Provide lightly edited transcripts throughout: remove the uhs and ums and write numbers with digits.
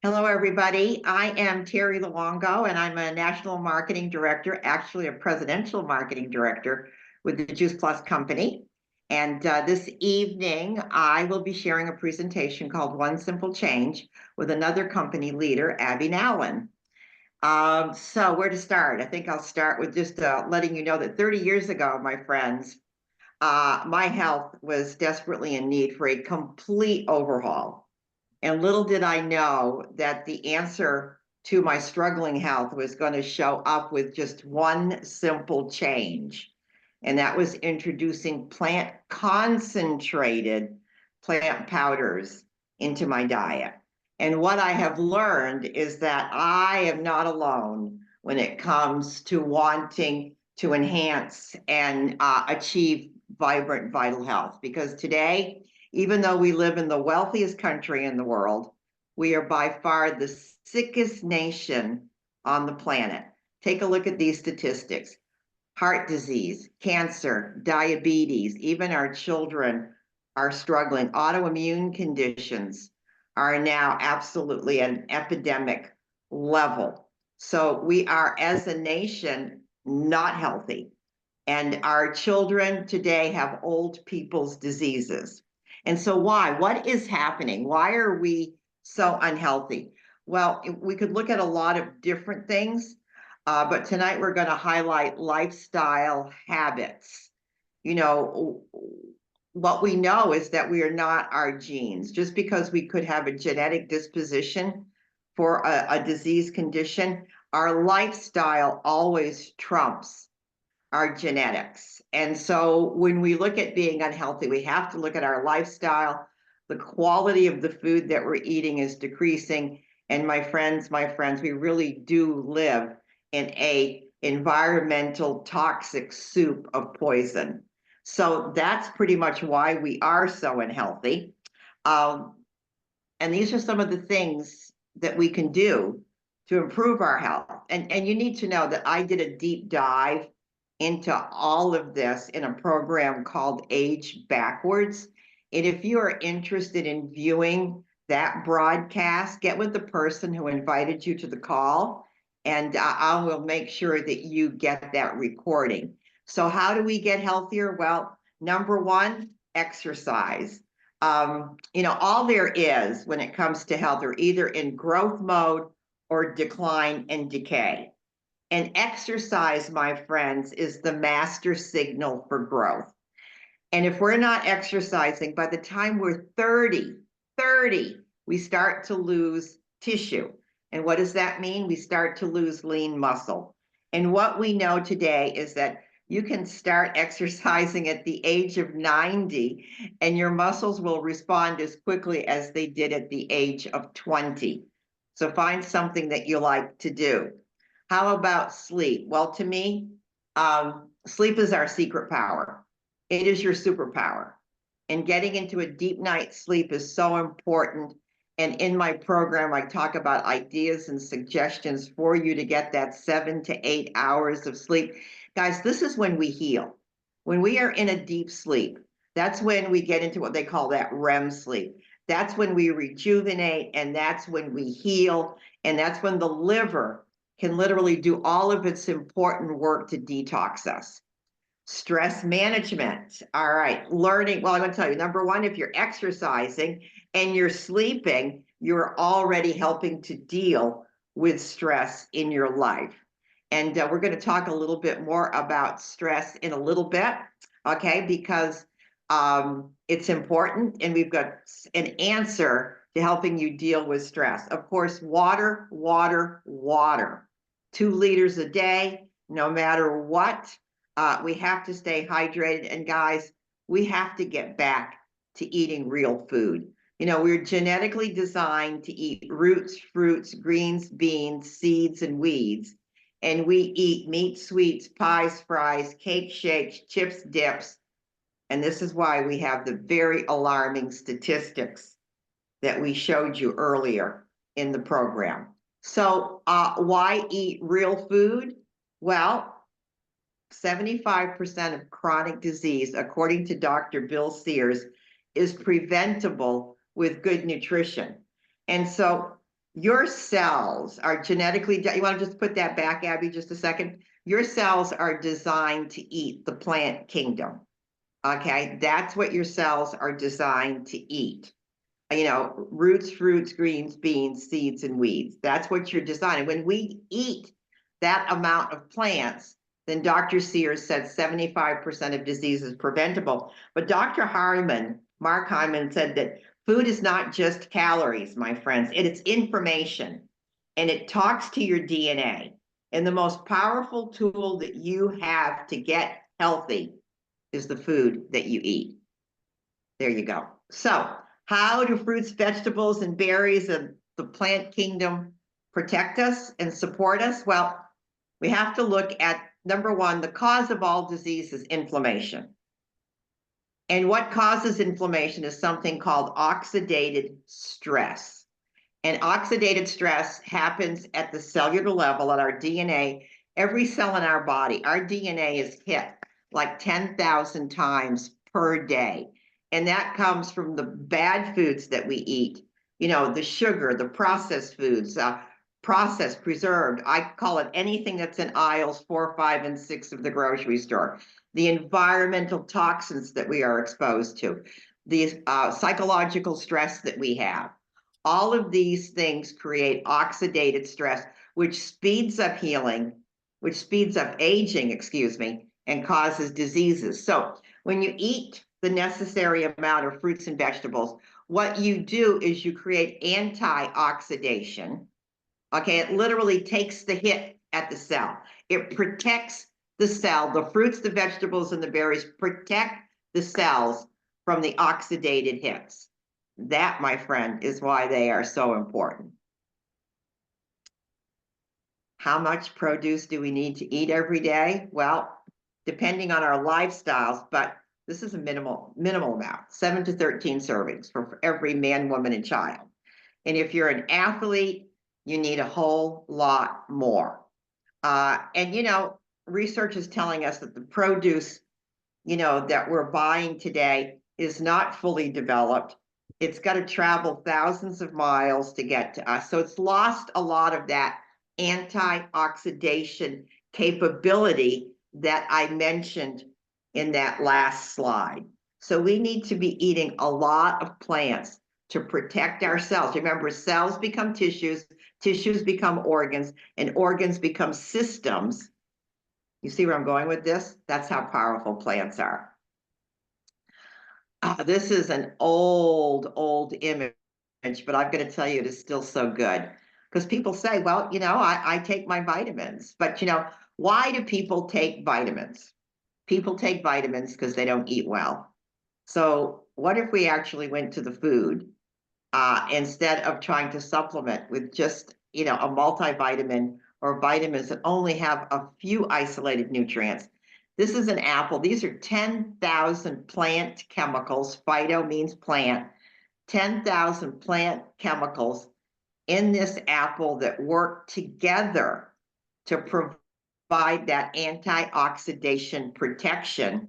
Hello, everybody. I am Terri Luongo, and I'm a national marketing director, actually a presidential marketing director with the Juice Plus company. And this evening, I will be sharing a presentation called One Simple Change with another company leader, Abi Nowlin. So where to start? I think I'll start with just letting you know that 30 years ago, my friends, my health was desperately in need for a complete overhaul. And little did I know that the answer to my struggling health was going to show up with just one simple change. And that was introducing plant concentrated plant powders into my diet. And what I have learned is that I am not alone when it comes to wanting to enhance and achieve vibrant, vital health. Because today, even though we live in the wealthiest country in the world, we are by far the sickest nation on the planet. Take a look at these statistics. Heart disease, cancer, diabetes, even our children are struggling. Autoimmune conditions are now absolutely at an epidemic level. So we are, as a nation, not healthy. And our children today have old people's diseases. And so why? What is happening? Why are we so unhealthy? Well, we could look at a lot of different things, but tonight we're going to highlight lifestyle habits. You know, what we know is that we are not our genes. Just because we could have a genetic disposition for a disease condition, our lifestyle always trumps our genetics. And so when we look at being unhealthy, we have to look at our lifestyle. The quality of the food that we're eating is decreasing. And my friends, we really do live in a environmental toxic soup of poison. So that's pretty much why we are so unhealthy. And these are some of the things that we can do to improve our health. And you need to know that I did a deep dive into all of this in a program called Age Backwards. And if you are interested in viewing that broadcast, get with the person who invited you to the call, and I will make sure that you get that recording. So how do we get healthier? Well, number one, exercise. All there is when it comes to health are either in growth mode or decline and decay. And exercise, my friends, is the master signal for growth. And if we're not exercising, by the time we're 30, we start to lose tissue. And what does that mean? We start to lose lean muscle. And what we know today is that you can start exercising at the age of 90, and your muscles will respond as quickly as they did at the age of 20. So find something that you like to do. How about sleep? Well, to me, sleep is our secret power. It is your superpower. And getting into a deep night's sleep is so important. And in my program, I talk about ideas and suggestions for you to get that 7 to 8 hours of sleep. Guys, this is when we heal. When we are in a deep sleep, that's when we get into what they call that REM sleep. That's when we rejuvenate, and that's when we heal, and that's when the liver can literally do all of its important work to detox us. Stress management. All right, learning. Well, I'm going to tell you, number one, if you're exercising and you're sleeping, you're already helping to deal with stress in your life. And we're going to talk a little bit more about stress in a little bit, okay, because it's important, and we've got an answer to helping you deal with stress. Of course, water, water, water. 2 liters a day, no matter what. We have to stay hydrated. And guys, we have to get back to eating real food. You know, we're genetically designed to eat roots, fruits, greens, beans, seeds, and weeds. And we eat meat, sweets, pies, fries, cake, shakes, chips, dips. And this is why we have the very alarming statistics that we showed you earlier in the program. So why eat real food? Well, 75% of chronic disease, according to Dr. Bill Sears, is preventable with good nutrition. And so Your cells are genetically, you want to just put that back, Abby, just a second? Your cells are designed to eat the plant kingdom. Okay, that's what your cells are designed to eat. You know, roots, fruits, greens, beans, seeds, and weeds. That's what you're designing. When we eat that amount of plants, then Dr. Sears said 75% of disease is preventable. But Dr. Mark Hyman said that food is not just calories, my friends. It's information, and it talks to your DNA. And the most powerful tool that you have to get healthy is the food that you eat. There you go. So, how do fruits, vegetables, and berries of the plant kingdom protect us and support us? Well, we have to look at number one, the cause of all disease is inflammation. And what causes inflammation is something called oxidative stress. And oxidative stress happens at the cellular level, at our DNA. Every cell in our body, our DNA is hit like 10,000 times per day. And that comes from the bad foods that we eat, you know, the sugar, the processed foods, processed, preserved. I call it anything that's in aisles 4, 5, and 6 of the grocery store. The environmental toxins that we are exposed to, the psychological stress that we have. All of these things create oxidative stress, which speeds up healing, which speeds up aging, excuse me, and causes diseases. So when you eat the necessary amount of fruits and vegetables, what you do is you create antioxidation. Okay, it literally takes the hit at the cell. It protects the cell. The fruits, the vegetables, and the berries protect the cells from the oxidated hits. That, my friend, is why they are so important. How much produce do we need to eat every day? Well, depending on our lifestyles, but this is a minimal amount, 7 to 13 servings for every man, woman, and child. And if you're an athlete, you need a whole lot more. And, you know, research is telling us that the produce, you know, that we're buying today is not fully developed. It's got to travel thousands of miles to get to us. So it's lost a lot of that antioxidation capability that I mentioned in that last slide. So we need to be eating a lot of plants to protect our cells. Remember, cells become tissues, tissues become organs, and organs become systems. You see where I'm going with this? That's how powerful plants are. This is an old image, but I'm going to tell you it is still so good. Because people say, well, you know, I take my vitamins. But, you know, why do people take vitamins? People take vitamins because they don't eat well. So what if we actually went to the food instead of trying to supplement with just, you know, a multivitamin or vitamins that only have a few isolated nutrients? This is an apple. These are 10,000 plant chemicals. Phyto means plant. 10,000 plant chemicals in this apple that work together to provide that antioxidation protection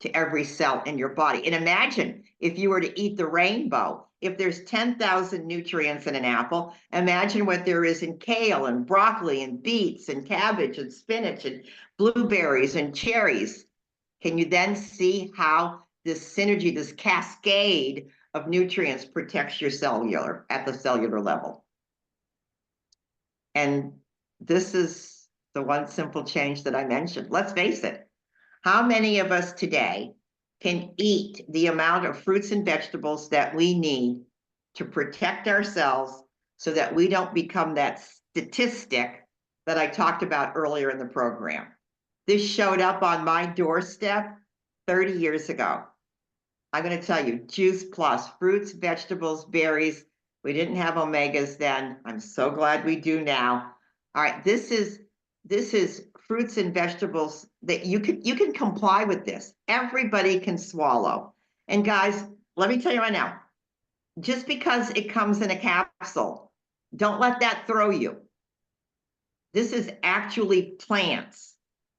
to every cell in your body. And imagine if you were to eat the rainbow, if there's 10,000 nutrients in an apple, imagine what there is in kale and broccoli and beets and cabbage and spinach and blueberries and cherries. Can you then see how this synergy, this cascade of nutrients protects your cellular at the cellular level? And this is the one simple change that I mentioned. Let's face it. How many of us today can eat the amount of fruits and vegetables that we need to protect ourselves so that we don't become that statistic that I talked about earlier in the program? This showed up on my doorstep 30 years ago. I'm going to tell you, Juice Plus, fruits, vegetables, berries. We didn't have omegas then. I'm so glad we do now. All right, this is fruits and vegetables that you can comply with this. Everybody can swallow. And guys, let me tell you right now, just because it comes in a capsule, don't let that throw you. This is actually plants,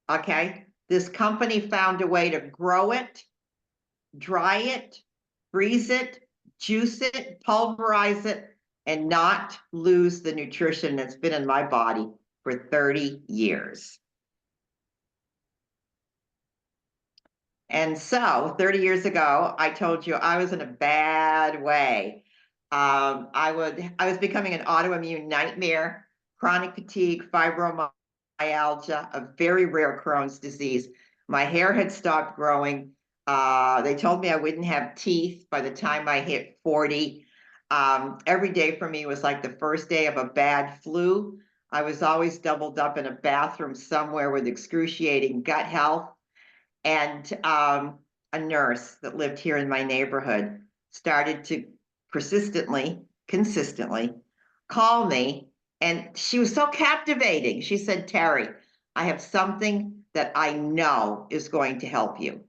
okay? This company found a way to grow it, dry it, freeze it, juice it, pulverize it, and not lose the nutrition that's been in my body for 30 years. And so 30 years ago, I told you I was in a bad way. I was becoming an autoimmune nightmare, chronic fatigue, fibromyalgia, a very rare Crohn's disease. My hair had stopped growing. They told me I wouldn't have teeth by the time I hit 40. Every day for me was like the first day of a bad flu. I was always doubled up in a bathroom somewhere with excruciating gut health. And a nurse that lived here in my neighborhood started to consistently call me. And she was so captivating. She said, Terri, I have something that I know is going to help you.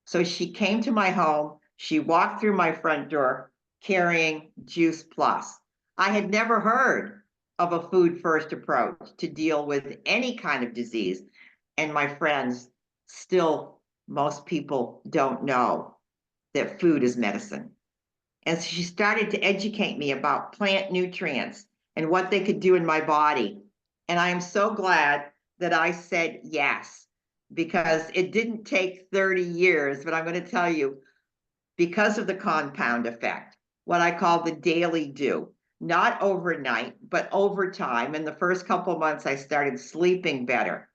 So she came to my home. She walked through my front door carrying Juice Plus. I had never heard of a food first approach to deal with any kind of disease. And my friends, still, most people don't know that food is medicine. And so she started to educate me about plant nutrients and what they could do in my body. And I am so glad that I said yes, because it didn't take 30 years, but I'm going to tell you, because of the compound effect, what I call the daily do, not overnight, but over time. In the first couple of months, I started sleeping better.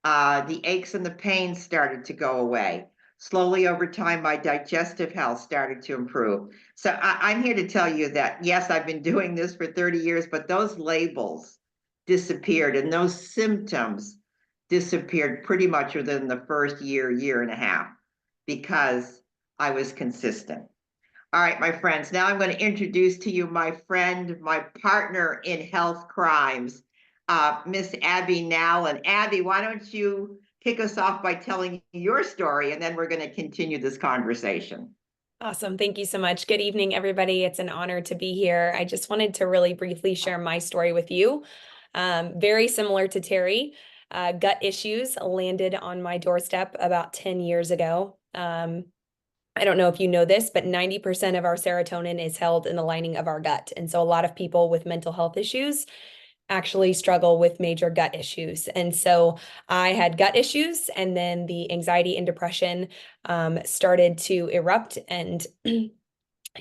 The aches and the pains started to go away. Slowly over time, my digestive health started to improve. So I'm here to tell you that, yes, I've been doing this for 30 years, but those labels disappeared and those symptoms disappeared pretty much within the first year and a half, because I was consistent. All right, my friends, now I'm going to introduce to you my friend, my partner in health crimes, Miss Abi Nowlin. Abi, why don't you kick us off by telling your story, and then we're going to continue this conversation. Awesome. Thank you so much. Good evening, everybody. It's an honor to be here. I just wanted to really briefly share my story with you. Very similar to Terri, gut issues landed on my doorstep about 10 years ago. I don't know if you know this, but 90% of our serotonin is held in the lining of our gut. And so a lot of people with mental health issues actually struggle with major gut issues. And so I had gut issues, and then the anxiety and depression started to erupt and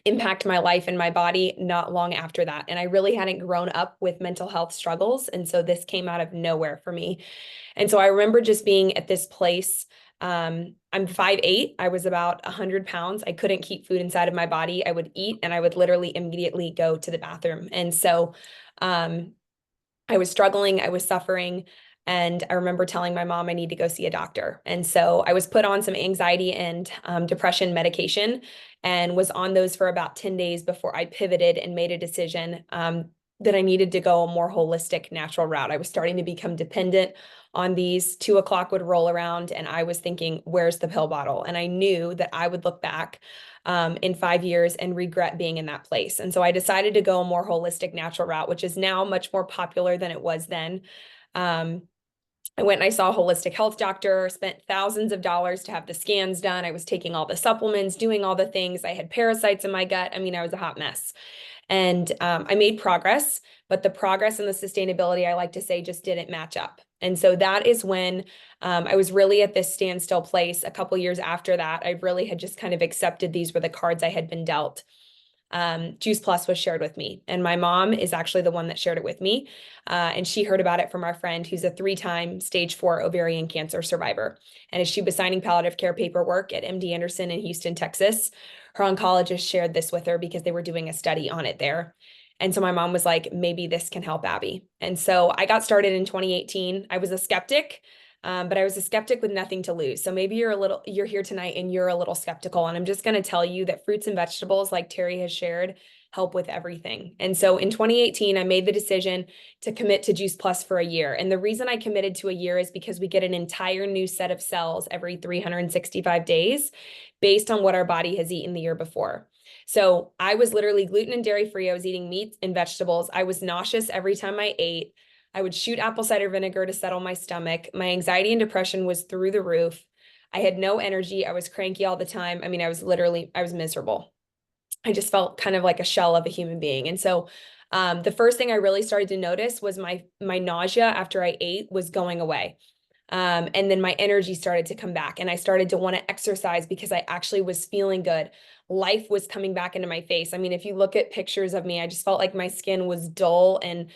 impact my life and my body not long after that. And I really hadn't grown up with mental health struggles. And so this came out of nowhere for me. And so I remember just being at this place. I'm 5'8". I was about 100 pounds. I couldn't keep food inside of my body. I would eat and I would literally immediately go to the bathroom. And so I was struggling, I was suffering, and I remember telling my mom I need to go see a doctor. And so I was put on some anxiety and depression medication and was on those for about 10 days before I pivoted and made a decision that I needed to go a more holistic, natural route. I was starting to become dependent on these. 2 o'clock would roll around and I was thinking, where's the pill bottle? And I knew that I would look back in 5 years and regret being in that place. And so I decided to go a more holistic, natural route, which is now much more popular than it was then. I went and I saw a holistic health doctor, spent thousands of dollars to have the scans done. I was taking all the supplements, doing all the things. I had parasites in my gut. I mean, I was a hot mess. And I made progress, but the progress and the sustainability, I like to say, just didn't match up. And so that is when I was really at this standstill place. A couple years after that, I really had just kind of accepted these were the cards I had been dealt. Juice Plus was shared with me, and my mom is actually the one that shared it with me. And she heard about it from our friend who's a 3-time stage 4 ovarian cancer survivor. And as she was signing palliative care paperwork at MD Anderson in Houston, Texas, her oncologist shared this with her because they were doing a study on it there. And so my mom was like, maybe this can help Abi. And so I got started in 2018. I was a skeptic, but I was a skeptic with nothing to lose. So maybe you're here tonight and you're a little skeptical. And I'm just going to tell you that fruits and vegetables, like Terri has shared, help with everything. And so in 2018, I made the decision to commit to Juice Plus for a year. And the reason I committed to a year is because we get an entire new set of cells every 365 days based on what our body has eaten the year before. So I was literally gluten and dairy free. I was eating meat and vegetables. I was nauseous every time I ate. I would shoot apple cider vinegar to settle my stomach. My anxiety and depression was through the roof. I had no energy. I was cranky all the time. I mean, I was miserable. I just felt kind of like a shell of a human being. And so The first thing I really started to notice was my nausea after I ate was going away. And then my energy started to come back, and I started to want to exercise because I actually was feeling good. Life was coming back into my face. I mean, if you look at pictures of me, I just felt like my skin was dull and,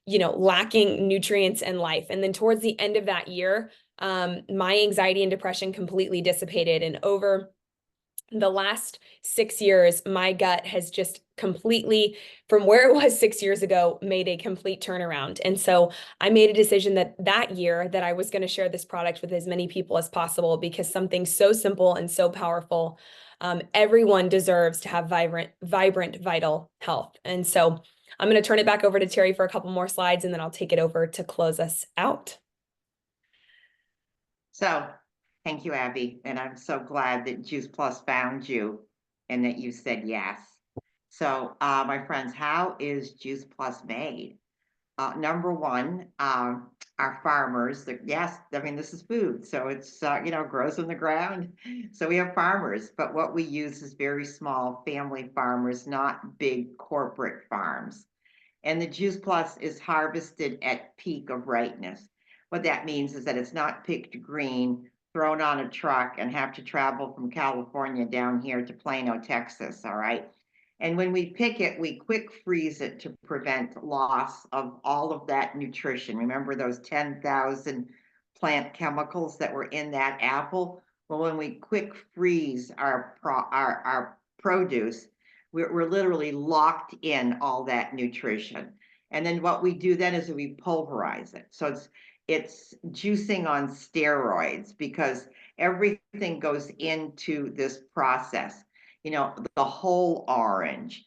lacking nutrients and life. And then towards the end of that year, my anxiety and depression completely dissipated. And over the last 6 years, my gut has just completely, from where it was 6 years ago, made a complete turnaround. And so I made a decision that year that I was going to share this product with as many people as possible, because something so simple and so powerful, everyone deserves to have vibrant, vital health. And so I'm going to turn it back over to Terri for a couple more slides, and then I'll take it over to close us out. So thank you, Abby. And I'm so glad that Juice Plus found you and that you said yes. So my friends, how is Juice Plus made? Number one, our farmers, yes, I mean, this is food. So it's, grows in the ground. So we have farmers, but what we use is very small family farmers, not big corporate farms. And the Juice Plus is harvested at peak of ripeness. What that means is that it's not picked green, thrown on a truck, and have to travel from California down here to Plano, Texas, all right? And when we pick it, we quick freeze it to prevent loss of all of that nutrition. Remember those 10,000 plant chemicals that were in that apple? Well, when we quick freeze our produce, we're literally locked in all that nutrition. And then what we do then is we pulverize it. So it's juicing on steroids, because everything goes into this process. The whole orange,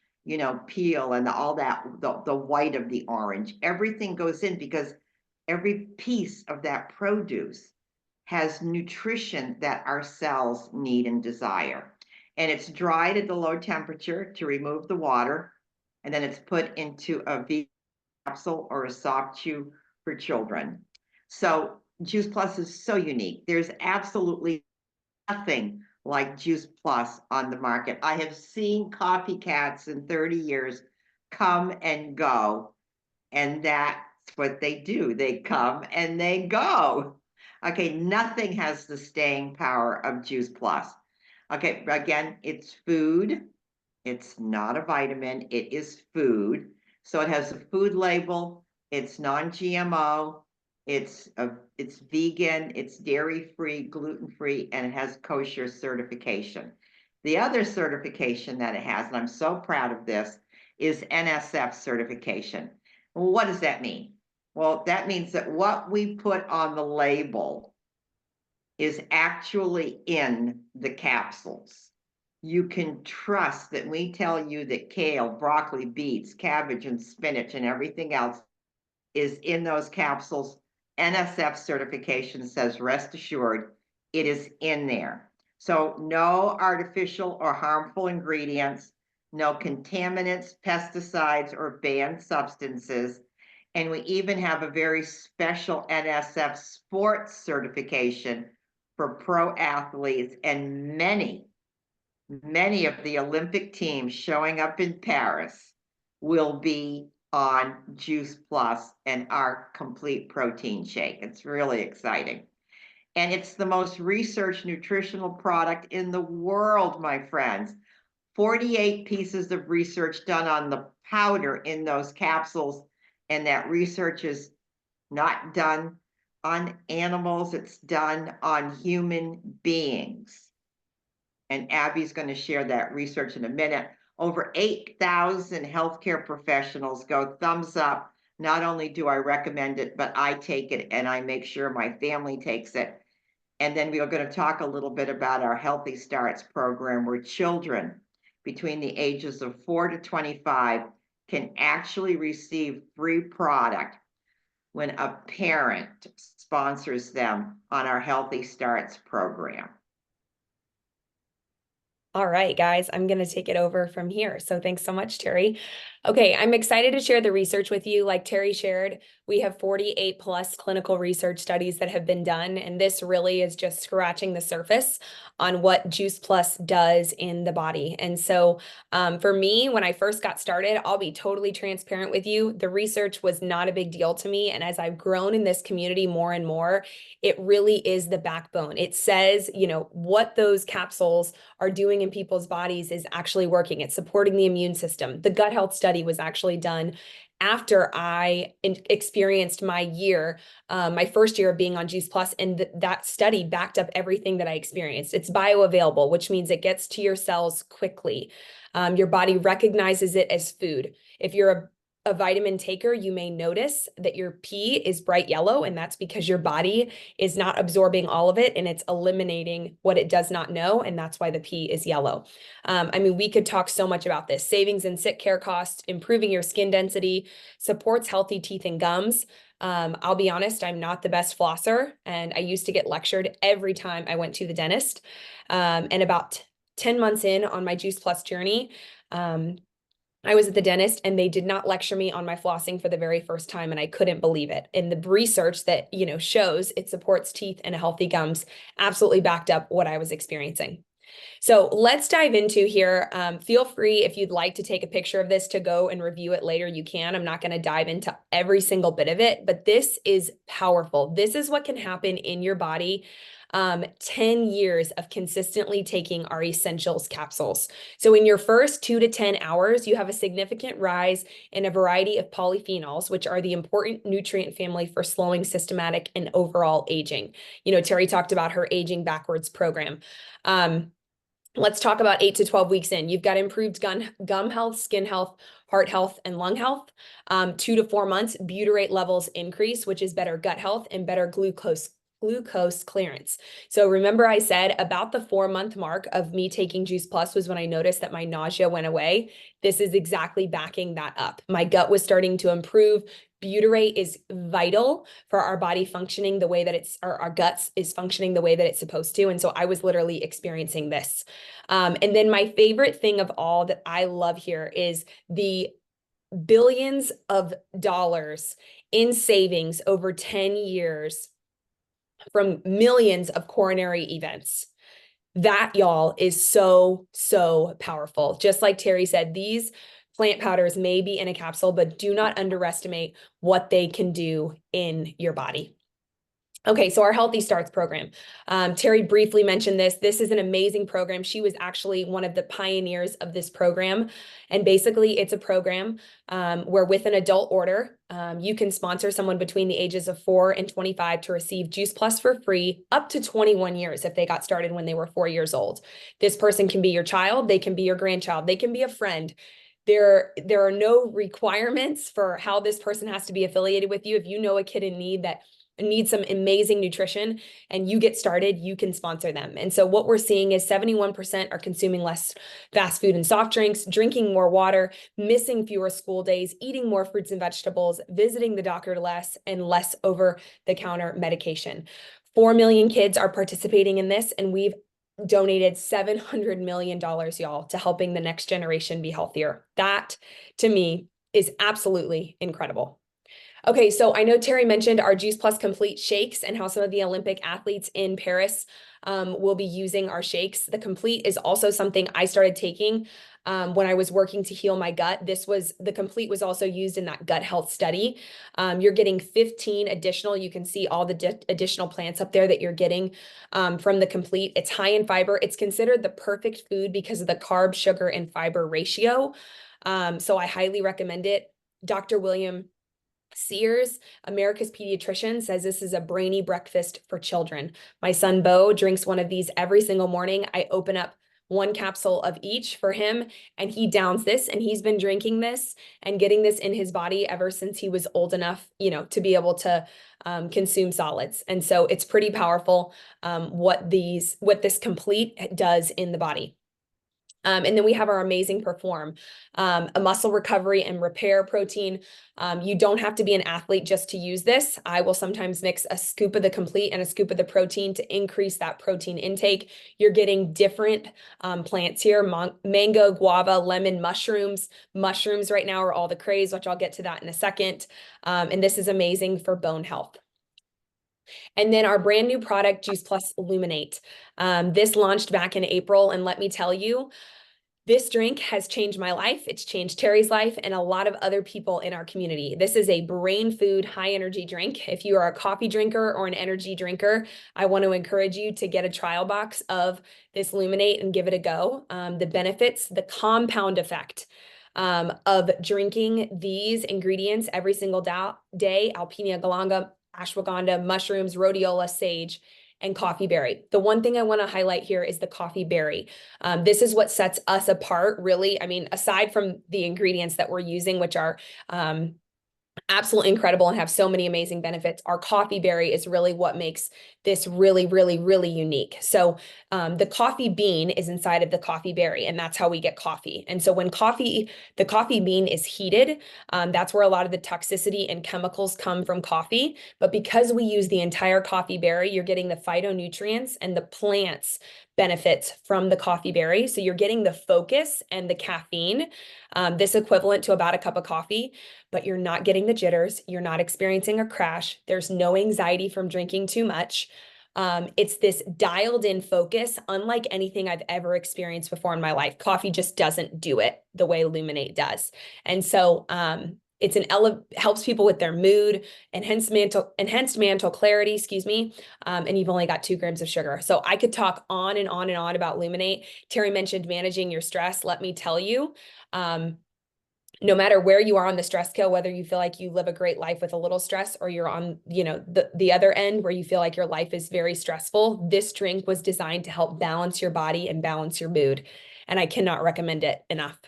peel and all that, the white of the orange, everything goes in because every piece of that produce has nutrition that our cells need and desire. And it's dried at the low temperature to remove the water. And then it's put into a vegan capsule or a soft chew for children. So Juice Plus is so unique. There's absolutely nothing like Juice Plus on the market. I have seen copycats in 30 years come and go, and that's what they do. They come and they go. Okay, nothing has the staying power of Juice Plus. Okay, again, it's food. It's not a vitamin, it is food. So it has a food label, it's non-GMO, it's vegan, it's dairy-free, gluten-free, and it has kosher certification. The other certification that it has, and I'm so proud of this, is NSF certification. Well, what does that mean? Well, that means that what we put on the label is actually in the capsules. You can trust that we tell you that kale, broccoli, beets, cabbage, and spinach, and everything else is in those capsules. NSF certification says, rest assured, it is in there. So no artificial or harmful ingredients, no contaminants, pesticides, or banned substances. And we even have a very special NSF sports certification for pro athletes, and many of the Olympic teams showing up in Paris will be on Juice Plus and our complete protein shake. It's really exciting. And it's the most researched nutritional product in the world, my friends. 48 pieces of research done on the powder in those capsules. And that research is not done on animals, it's done on human beings. And Abby's going to share that research in a minute. Over 8,000 healthcare professionals go thumbs up. Not only do I recommend it, but I take it and I make sure my family takes it. And then we are going to talk a little bit about our Healthy Starts program, where children between the ages of 4 to 25 can actually receive free product when a parent sponsors them on our Healthy Starts program. All right, guys, I'm going to take it over from here. So thanks so much, Terri. Okay, I'm excited to share the research with you. Like Terri shared, we have 48 plus clinical research studies that have been done, and this really is just scratching the surface on what Juice Plus does in the body. And so for me, when I first got started, I'll be totally transparent with you. The research was not a big deal to me. And as I've grown in this community more and more, it really is the backbone. It says, you know, what those capsules are doing in people's bodies is actually working. It's supporting the immune system. The gut health study was actually done after I experienced my first year of being on Juice Plus, and that study backed up everything that I experienced. It's bioavailable, which means it gets to your cells quickly. Your body recognizes it as food. If you're a vitamin taker, you may notice that your pee is bright yellow, and that's because your body is not absorbing all of it and it's eliminating what it does not know, and that's why the pee is yellow. I mean, we could talk so much about this. Savings in sick care costs, improving your skin density, supports healthy teeth and gums. I'll be honest, I'm not the best flosser, and I used to get lectured every time I went to the dentist. And about 10 months in on my Juice Plus journey, I was at the dentist and they did not lecture me on my flossing for the very first time, and I couldn't believe it. And the research that, you know, shows it supports teeth and healthy gums absolutely backed up what I was experiencing. So let's dive into here. Feel free, if you'd like to take a picture of this to go and review it later, you can. I'm not going to dive into every single bit of it, but this is powerful. This is what can happen in your body. 10 years of consistently taking our essentials capsules. So in your first 2 to 10 hours, you have a significant rise in a variety of polyphenols, which are the important nutrient family for slowing systematic and overall aging. You know, Terri talked about her aging backwards program. Let's talk about 8 to 12 weeks in. You've got improved gum health, skin health, heart health, and lung health. 2 to 4 months, butyrate levels increase, which is better gut health and better glucose clearance. So remember I said about the 4-month mark of me taking Juice Plus was when I noticed that my nausea went away. This is exactly backing that up. My gut was starting to improve. Butyrate is vital for our body functioning the way that our guts is functioning the way that it's supposed to. And so I was literally experiencing this. And then my favorite thing of all that I love here is the billions of dollars in savings over 10 years from millions of coronary events. That, y'all, is so, so powerful. Just like Terri said, these plant powders may be in a capsule, but do not underestimate what they can do in your body. Okay, so our Healthy Starts program. Terri briefly mentioned this. This is an amazing program. She was actually one of the pioneers of this program. And basically, it's a program where with an adult order, you can sponsor someone between the ages of 4 and 25 to receive Juice Plus for free up to 21 years if they got started when they were 4 years old. This person can be your child. They can be your grandchild. They can be a friend. There are no requirements for how this person has to be affiliated with you. If you know a kid in need that need some amazing nutrition and you get started, you can sponsor them. And so what we're seeing is 71% are consuming less fast food and soft drinks, drinking more water, missing fewer school days, eating more fruits and vegetables, visiting the doctor less, and less over-the-counter medication. 4 million kids are participating in this, and we've donated $700 million, y'all, to helping the next generation be healthier. That, to me, is absolutely incredible. Okay, so I know Terri mentioned our Juice Plus Complete shakes and how some of the Olympic athletes in Paris will be using our shakes. The Complete is also something I started taking when I was working to heal my gut. The Complete was also used in that gut health study. You're getting 15 additional, you can see all the additional plants up there that you're getting from the Complete. It's high in fiber. It's considered the perfect food because of the carb, sugar, and fiber ratio. So I highly recommend it. Dr. William Sears, America's pediatrician, says this is a brainy breakfast for children. My son Bo drinks one of these every single morning. I open up 1 capsule of each for him, and he downs this, and he's been drinking this and getting this in his body ever since he was old enough, you know, to be able to consume solids. And so it's pretty powerful what this Complete does in the body. And then we have our amazing Perform, a muscle recovery and repair protein. You don't have to be an athlete just to use this. I will sometimes mix a scoop of the complete and a scoop of the protein to increase that protein intake. You're getting different plants here, mango, guava, lemon, mushrooms. Mushrooms right now are all the craze, which I'll get to that in a second. And this is amazing for bone health. And then our brand new product, Juice Plus Illuminate. This launched back in April, and let me tell you, this drink has changed my life. It's changed Terri's life and a lot of other people in our community. This is a brain food, high energy drink. If you are a coffee drinker or an energy drinker, I want to encourage you to get a trial box of this Illuminate and give it a go. The benefits, the compound effect of drinking these ingredients every single day, Alpinia galanga, ashwagandha, mushrooms, rhodiola, sage, and coffee berry. The one thing I want to highlight here is the coffee berry. This is what sets us apart, really. I mean, aside from the ingredients that we're using, which are absolutely incredible and have so many amazing benefits, our coffee berry is really what makes this really, really, really unique. So the coffee bean is inside of the coffee berry, and that's how we get coffee. And so when the coffee bean is heated, that's where a lot of the toxicity and chemicals come from coffee. But because we use the entire coffee berry, you're getting the phytonutrients and the plants benefits from the coffee berry. So you're getting the focus and the caffeine, this equivalent to about a cup of coffee, but you're not getting the jitters. You're not experiencing a crash. There's no anxiety from drinking too much. It's this dialed in focus, unlike anything I've ever experienced before in my life. Coffee just doesn't do it the way Illuminate does. And so it's helps people with their mood, enhanced mental clarity, and you've only got 2 grams of sugar. So I could talk on and on and on about Illuminate. Terri mentioned managing your stress. Let me tell you, no matter where you are on the stress scale, whether you feel like you live a great life with a little stress or you're on, the other end where you feel like your life is very stressful, this drink was designed to help balance your body and balance your mood. And I cannot recommend it enough.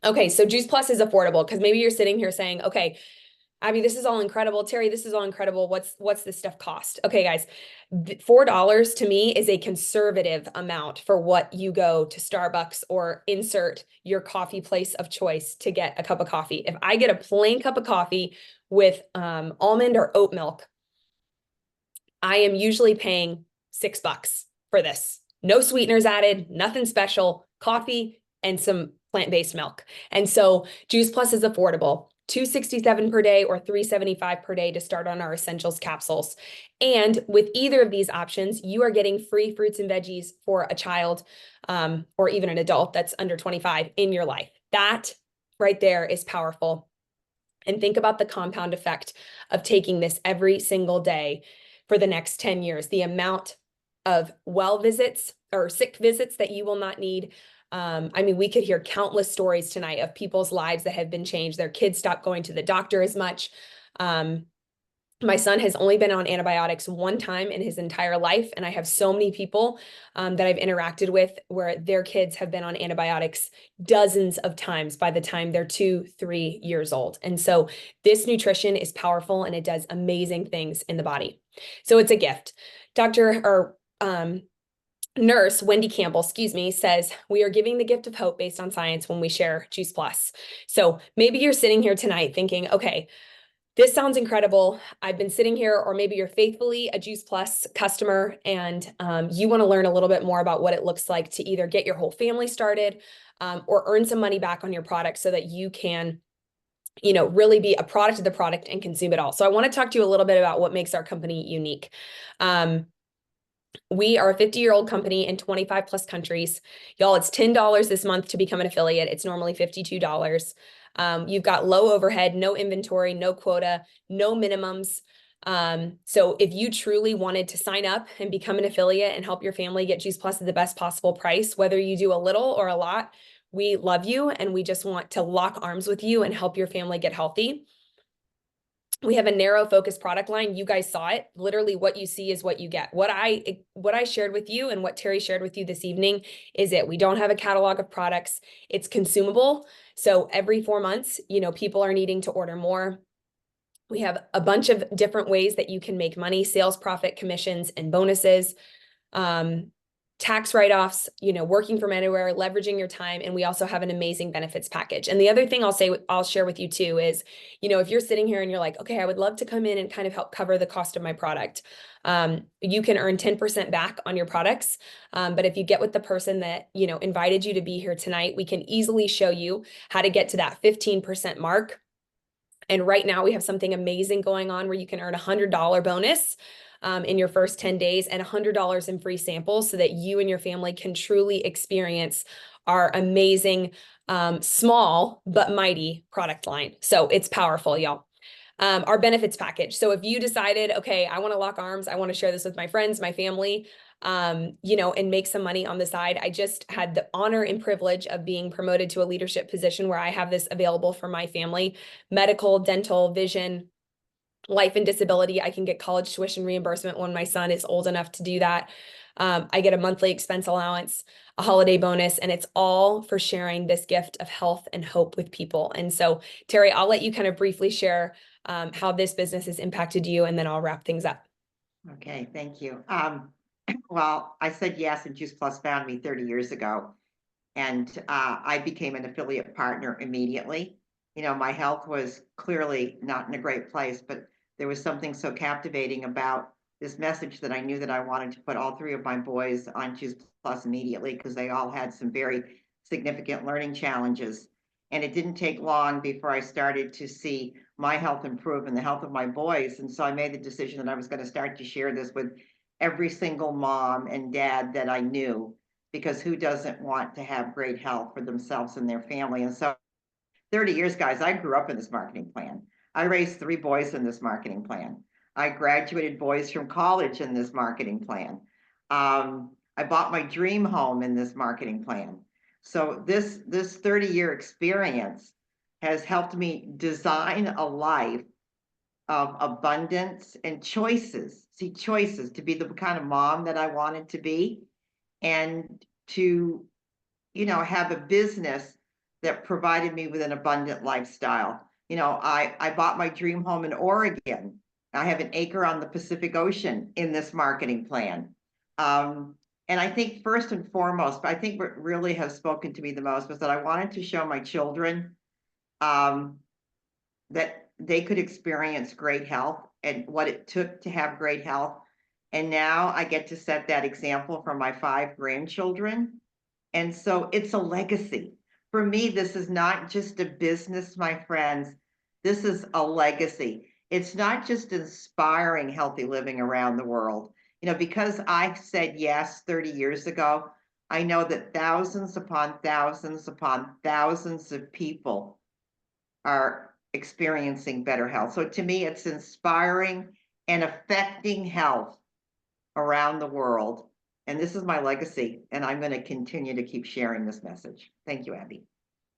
Okay, so Juice Plus is affordable because maybe you're sitting here saying, okay, Abby, this is all incredible. Terri, this is all incredible. What's this stuff cost? Okay, guys, $4 to me is a conservative amount for what you go to Starbucks or insert your coffee place of choice to get a cup of coffee. If I get a plain cup of coffee with almond or oat milk, I am usually paying $6 for this. No sweeteners added, nothing special, coffee and some plant-based milk. And so Juice Plus is affordable. $267 per day or $375 per day to start on our essentials capsules. And with either of these options, you are getting free fruits and veggies for a child or even an adult that's under 25 in your life. That right there is powerful. And think about the compound effect of taking this every single day for the next 10 years, the amount of well visits or sick visits that you will not need. We could hear countless stories tonight of people's lives that have been changed. Their kids stopped going to the doctor as much. My son has only been on antibiotics one time in his entire life. And I have so many people that I've interacted with where their kids have been on antibiotics dozens of times by the time they're 2-3 years old. And so this nutrition is powerful and it does amazing things in the body. So it's a gift. Nurse Wendy Campbell, says, we are giving the gift of hope based on science when we share Juice Plus. So maybe you're sitting here tonight thinking, okay, this sounds incredible. I've been sitting here, or maybe you're faithfully a Juice Plus customer and you want to learn a little bit more about what it looks like to either get your whole family started or earn some money back on your product so that you can really be a product of the product and consume it all. So I want to talk to you a little bit about what makes our company unique. We are a 50-year-old company in 25 plus countries. Y'all, it's $10 this month to become an affiliate. It's normally $52. You've got low overhead, no inventory, no quota, no minimums. So if you truly wanted to sign up and become an affiliate and help your family get Juice Plus at the best possible price, whether you do a little or a lot, we love you and we just want to lock arms with you and help your family get healthy. We have a narrow focus product line. You guys saw it. Literally what you see is what you get. What I shared with you and what Terri shared with you this evening is it. We don't have a catalog of products. It's consumable. So every 4 months, people are needing to order more. We have a bunch of different ways that you can make money, sales, profit, commissions, and bonuses. tax write-offs, working from anywhere, leveraging your time. And we also have an amazing benefits package. And the other thing I'll share with you too is, if you're sitting here and you're like, okay, I would love to come in and kind of help cover the cost of my product. You can earn 10% back on your products. But if you get with the person that, invited you to be here tonight, we can easily show you how to get to that 15% mark. And right now we have something amazing going on where you can earn $100 bonus in your first 10 days and $100 in free samples so that you and your family can truly experience our amazing, small but mighty product line. So it's powerful, y'all. Our benefits package. So if you decided, okay, I want to lock arms, I want to share this with my friends, my family, and make some money on the side. I just had the honor and privilege of being promoted to a leadership position where I have this available for my family: medical, dental, vision, life and disability. I can get college tuition reimbursement when my son is old enough to do that. I get a monthly expense allowance, a holiday bonus, and it's all for sharing this gift of health and hope with people. And so, Terri, I'll let you kind of briefly share how this business has impacted you, and then I'll wrap things up. Okay, thank you. Well, I said yes, and Juice Plus found me 30 years ago, and I became an affiliate partner immediately. My health was clearly not in a great place, but there was something so captivating about this message that I knew that I wanted to put all three of my boys on Juice Plus immediately, because they all had some very significant learning challenges. And it didn't take long before I started to see my health improve and the health of my boys. And so I made the decision that I was going to start to share this with every single mom and dad that I knew, because who doesn't want to have great health for themselves and their family? And so 30 years, guys, I grew up in this marketing plan. I raised 3 boys in this marketing plan. I graduated boys from college in this marketing plan. I bought my dream home in this marketing plan. So this 30-year experience has helped me design a life of abundance and choices. See, choices to be the kind of mom that I wanted to be, and to, have a business that provided me with an abundant lifestyle. I bought my dream home in Oregon. I have an acre on the Pacific Ocean in this marketing plan. And I think first and foremost, I think what really has spoken to me the most was that I wanted to show my children that they could experience great health and what it took to have great health. And now I get to set that example for my 5 grandchildren. And so it's a legacy. For me, this is not just a business, my friends. This is a legacy. It's not just inspiring healthy living around the world. Because I said yes 30 years ago, I know that thousands upon thousands upon thousands of people are experiencing better health. So to me, it's inspiring and affecting health around the world. And this is my legacy, and I'm going to continue to keep sharing this message. Thank you, Abby.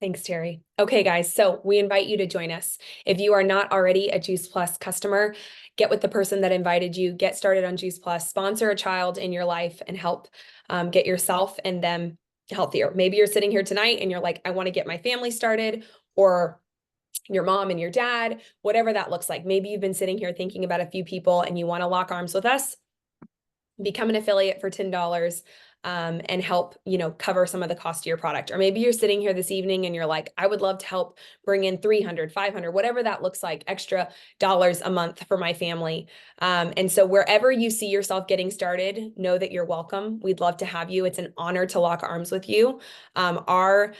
Thanks, Terri. Okay, guys, so we invite you to join us. If you are not already a Juice Plus customer, get with the person that invited you, get started on Juice Plus, sponsor a child in your life, and help get yourself and them healthier. Maybe you're sitting here tonight and you're like, I want to get my family started, or your mom and your dad, whatever that looks like. Maybe you've been sitting here thinking about a few people and you want to lock arms with us. Become an affiliate for $10 and help, cover some of the cost of your product. Or maybe you're sitting here this evening and you're like, I would love to help bring in 300, 500, whatever that looks like, extra dollars a month for my family. And so wherever you see yourself getting started, know that you're welcome. We'd love to have you. It's an honor to lock arms with you. Our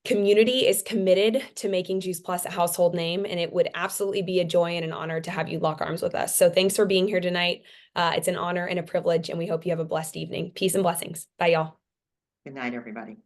community is committed to making Juice Plus a household name, and it would absolutely be a joy and an honor to have you lock arms with us. So thanks for being here tonight. It's an honor and a privilege, and we hope you have a blessed evening. Peace and blessings. Bye, y'all. Good night, everybody.